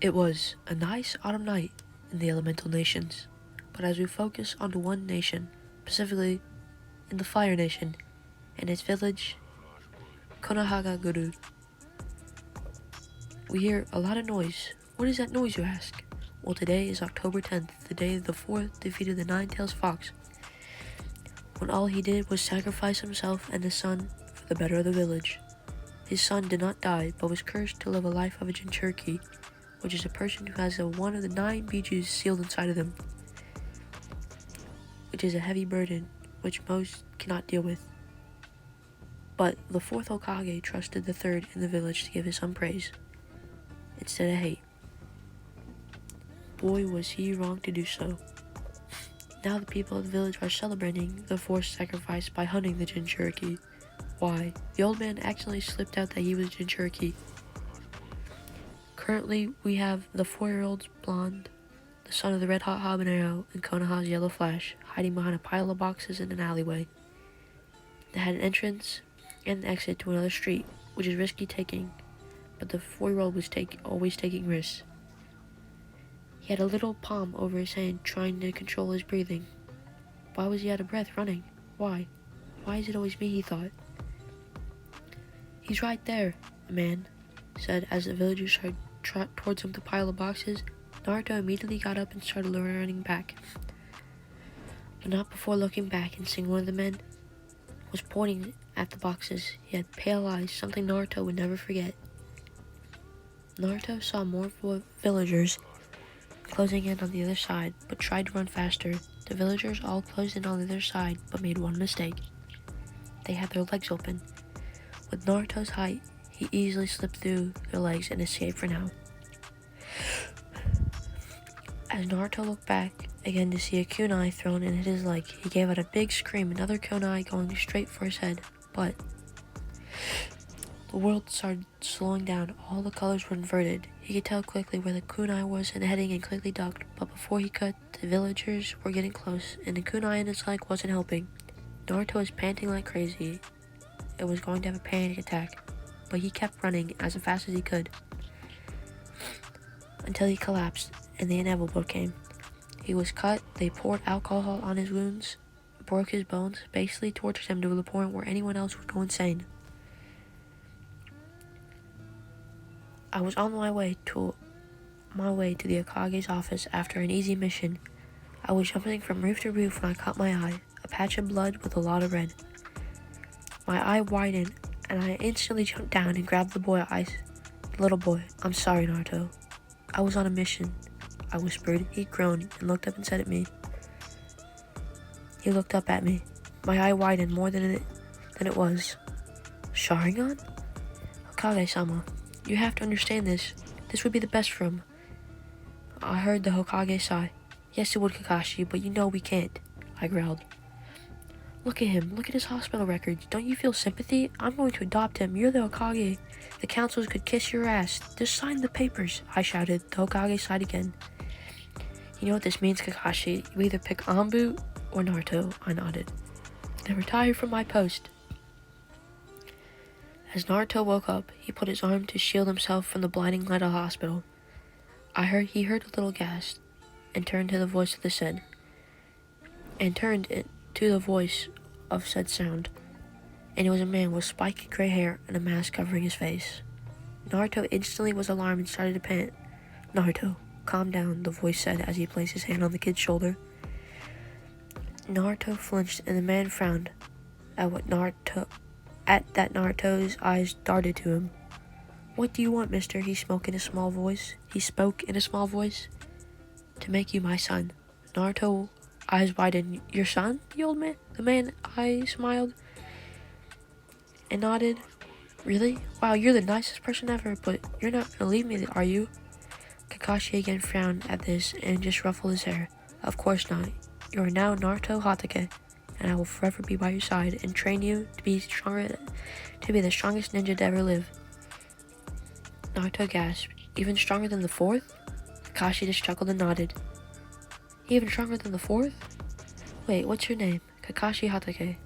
It was a nice autumn night in the elemental nations, but as we focus on the one nation, specifically in the Fire Nation, and its village, Konohagaguru, we hear a lot of noise. What is that noise, you ask? Well, today is October 10th, the day the fourth defeated the Nine-Tails Fox, when all he did was sacrifice himself and his son for the better of the village. His son did not die, but was cursed to live a life of a Jinchuriki, which is a person who has one of the 9 bijus sealed inside of them, which is a heavy burden which most cannot deal with. But the 4th Hokage trusted the 3rd in the village to give his son praise, instead of hate. Boy, was he wrong to do so. Now the people of the village are celebrating the forced sacrifice by hunting the Jinchuriki. Why? The old man accidentally slipped out that he was Jinchuriki. Currently, we have the 4-year-old blonde, the son of the red hot habanero, and Konoha's yellow flash, hiding behind a pile of boxes in an alleyway that had an entrance and an exit to another street, which is risky taking, but the 4-year-old was always taking risks. He had a little palm over his hand, trying to control his breathing. Why was he out of breath running? Why? Why is it always me, he thought. He's right there, the man said as the villagers tried trot towards him to pile of boxes. Naruto immediately got up and started running back. But not before looking back and seeing one of the men was pointing at the boxes. He had pale eyes, something Naruto would never forget. Naruto saw more villagers closing in on the other side, but tried to run faster. The villagers all closed in on the other side, but made one mistake. They had their legs open. With Naruto's height, he easily slipped through their legs and escaped for now. As Naruto looked back again to see a kunai thrown and hit his leg, he gave out a big scream, another kunai going straight for his head. But the world started slowing down. All the colors were inverted. He could tell quickly where the kunai was and heading and quickly ducked, but before he could, the villagers were getting close, and the kunai in his leg wasn't helping. Naruto was panting like crazy. It was going to have a panic attack, but he kept running as fast as he could until he collapsed and the inevitable came. He was cut, they poured alcohol on his wounds, broke his bones, basically tortured him to the point where anyone else would go insane. I was on my way to the Hokage's office after an easy mission. I was jumping from roof to roof when I caught my eye, a patch of blood with a lot of red. My eye widened, and I instantly jumped down and grabbed the little boy. I'm sorry, Naruto. I was on a mission, I whispered. He groaned and looked up and said at me. He looked up at me. My eye widened more than it was. Sharingan? Hokage-sama, you have to understand this. This would be the best for him. I heard the Hokage sigh. Yes, it would, Kakashi, but you know we can't, I growled. Look at him. Look at his hospital records. Don't you feel sympathy? I'm going to adopt him. You're the Hokage. The councils could kiss your ass. Just sign the papers, I shouted. The Hokage sighed again. You know what this means, Kakashi. You either pick Anbu or Naruto, I nodded. Then retire from my post. As Naruto woke up, he put his arm to shield himself from the blinding light of the hospital. He heard a little gasp and turned to the voice of the said. To the voice of said sound, and it was a man with spiky gray hair and a mask covering his face. Naruto instantly was alarmed and started to pant. Naruto, calm down, the voice said as he placed his hand on the kid's shoulder. Naruto flinched and the man frowned at that Naruto's eyes darted to him. What do you want, mister? He spoke in a small voice. To make you my son. Naruto eyes widened. Your son? The man I smiled and nodded. Really? Wow, you're the nicest person ever, but you're not gonna leave me, are you? Kakashi again frowned at this and just ruffled his hair. Of course not. You are now Naruto Hatake, and I will forever be by your side and train you to be the strongest ninja to ever live. Naruto gasped. Even stronger than the 4th? Kakashi just chuckled and nodded. Even stronger than the 4th? Wait, what's your name? Kakashi Hatake.